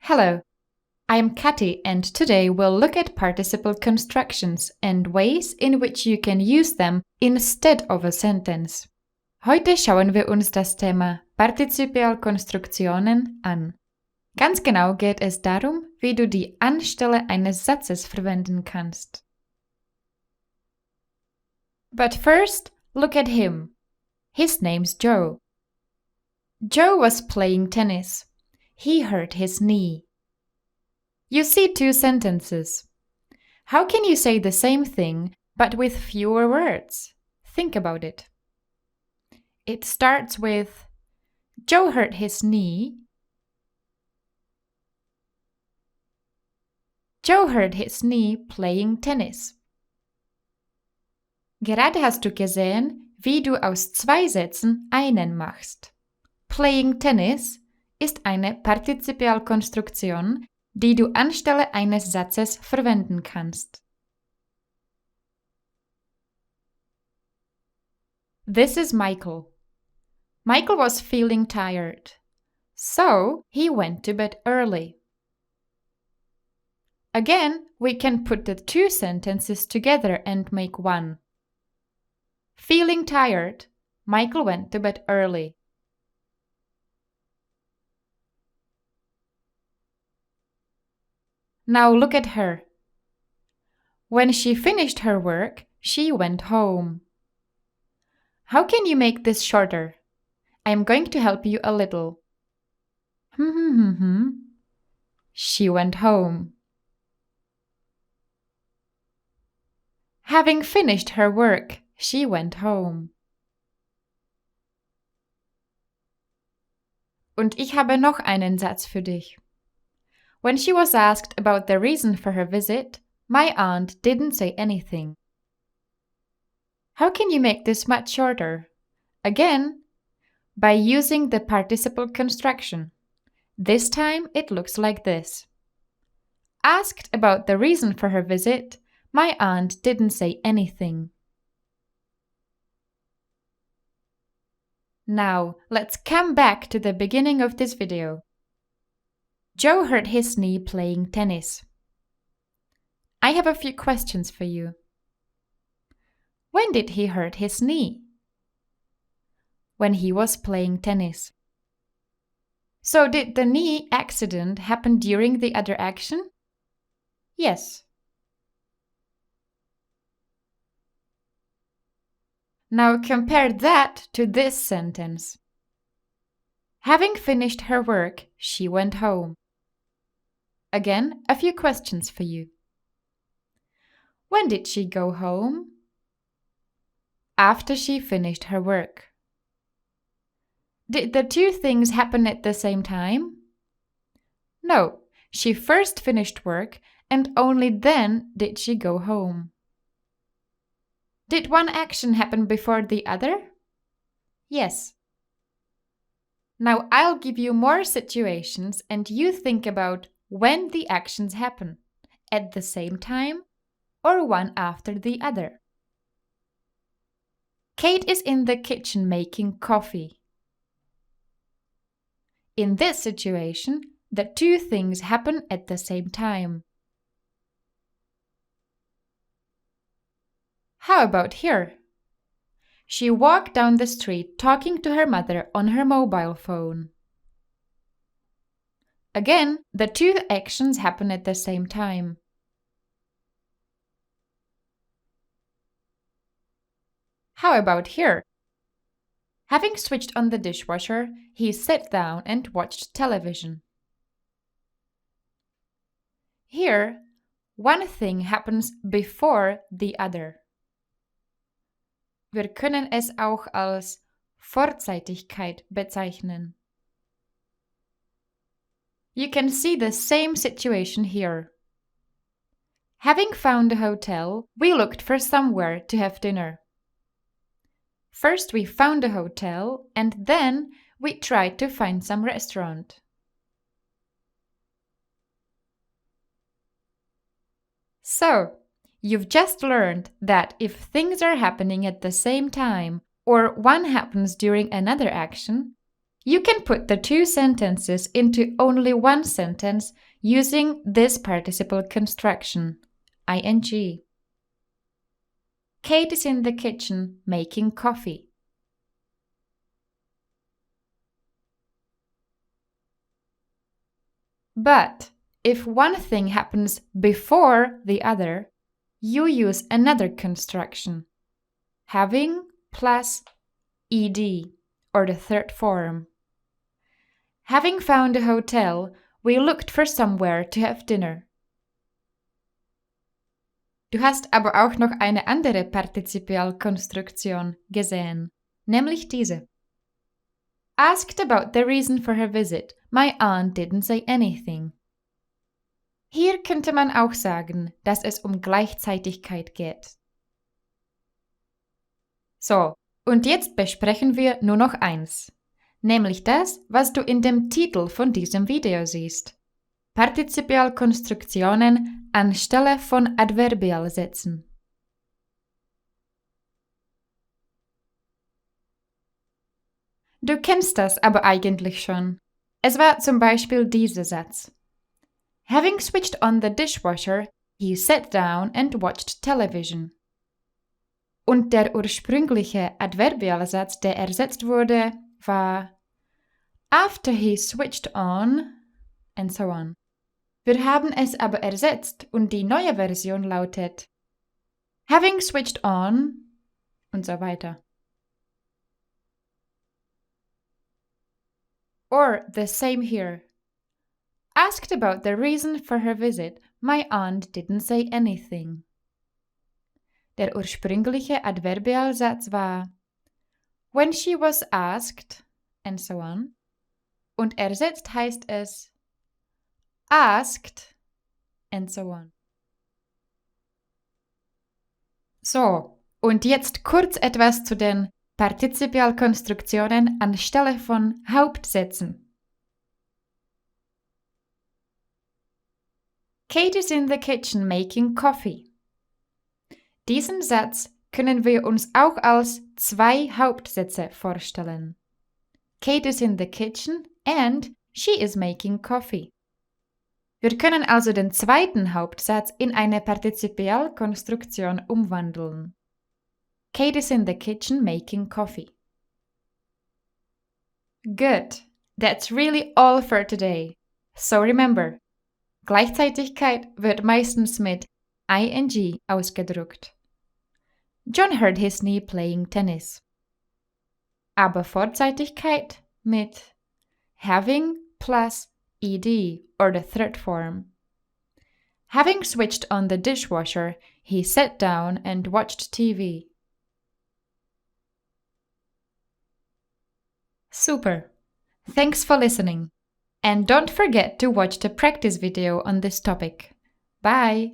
Hello, I'm Katy and today we'll look at participle constructions and ways in which you can use them instead of a sentence. Heute schauen wir uns das Thema Partizipialkonstruktionen an. Ganz genau geht es darum, wie du die anstelle eines Satzes verwenden kannst. But first, look at him. His name's Joe. Joe was playing tennis. He hurt his knee. You see two sentences. How can you say the same thing but with fewer words? Think about it. It starts with Joe hurt his knee. Joe hurt his knee playing tennis. Gerade hast du gesehen, wie du aus zwei Sätzen einen machst. Playing tennis ist eine Partizipialkonstruktion, die du anstelle eines Satzes verwenden kannst. This is Michael. Michael was feeling tired, so he went to bed early. Again, we can put the two sentences together and make one. Feeling tired, Michael went to bed early. Now look at her. When she finished her work, she went home. How can you make this shorter? I'm going to help you a little. She went home. Having finished her work, she went home. Und ich habe noch einen Satz für dich. When she was asked about the reason for her visit, my aunt didn't say anything. How can you make this much shorter? Again, by using the participle construction. This time it looks like this. Asked about the reason for her visit, my aunt didn't say anything. Now, let's come back to the beginning of this video. Joe hurt his knee playing tennis. I have a few questions for you. When did he hurt his knee? When he was playing tennis. So did the knee accident happen during the other action? Yes. Now compare that to this sentence. Having finished her work, she went home. Again, a few questions for you. When did she go home? After she finished her work. Did the two things happen at the same time? No, she first finished work and only then did she go home. Did one action happen before the other? Yes. Now I'll give you more situations and you think about when the actions happen, at the same time or one after the other. Kate is in the kitchen making coffee. In this situation, the two things happen at the same time. How about here? She walked down the street talking to her mother on her mobile phone. Again, the two actions happen at the same time. How about here? Having switched on the dishwasher, he sat down and watched television. Here, one thing happens before the other. Wir können es auch als Vorzeitigkeit bezeichnen. You can see the same situation here. Having found a hotel, we looked for somewhere to have dinner. First we found a hotel and then we tried to find some restaurant. So, you've just learned that if things are happening at the same time or one happens during another action, You can put the two sentences into only one sentence using this participle construction, ing. Kate is in the kitchen making coffee. But if one thing happens before the other, you use another construction, having plus ed, or the third form. Having found a hotel, we looked for somewhere to have dinner. Du hast aber auch noch eine andere Partizipialkonstruktion gesehen, nämlich diese. Asked about the reason for her visit, my aunt didn't say anything. Hier könnte man auch sagen, dass es um Gleichzeitigkeit geht. So, und jetzt besprechen wir nur noch eins, nämlich das, was du in dem Titel von diesem Video siehst. Partizipialkonstruktionen anstelle von Adverbialsätzen. Du kennst das aber eigentlich schon. Es war zum Beispiel dieser Satz. Having switched on the dishwasher, he sat down and watched television. Und der ursprüngliche Adverbialsatz, der ersetzt wurde, war after he switched on and so on. Wir haben es aber ersetzt und die neue Version lautet having switched on und so weiter. Or the same here. Asked about the reason for her visit, my aunt didn't say anything. Der ursprüngliche Adverbialsatz war when she was asked and so on. Und ersetzt heißt es asked and so on. So, und jetzt kurz etwas zu den Partizipialkonstruktionen anstelle von Hauptsätzen. Kate is in the kitchen making coffee. Diesen Satz können wir uns auch als zwei Hauptsätze vorstellen. Kate is in the kitchen and she is making coffee. Wir können also den zweiten Hauptsatz in eine Partizipialkonstruktion umwandeln. Kate is in the kitchen making coffee. Good. That's really all for today. So remember, Gleichzeitigkeit wird meistens mit ing ausgedrückt. John hurt his knee playing tennis. Aber Vorzeitigkeit mit having plus ed or the third form. Having switched on the dishwasher, he sat down and watched TV. Super! Thanks for listening. And don't forget to watch the practice video on this topic. Bye!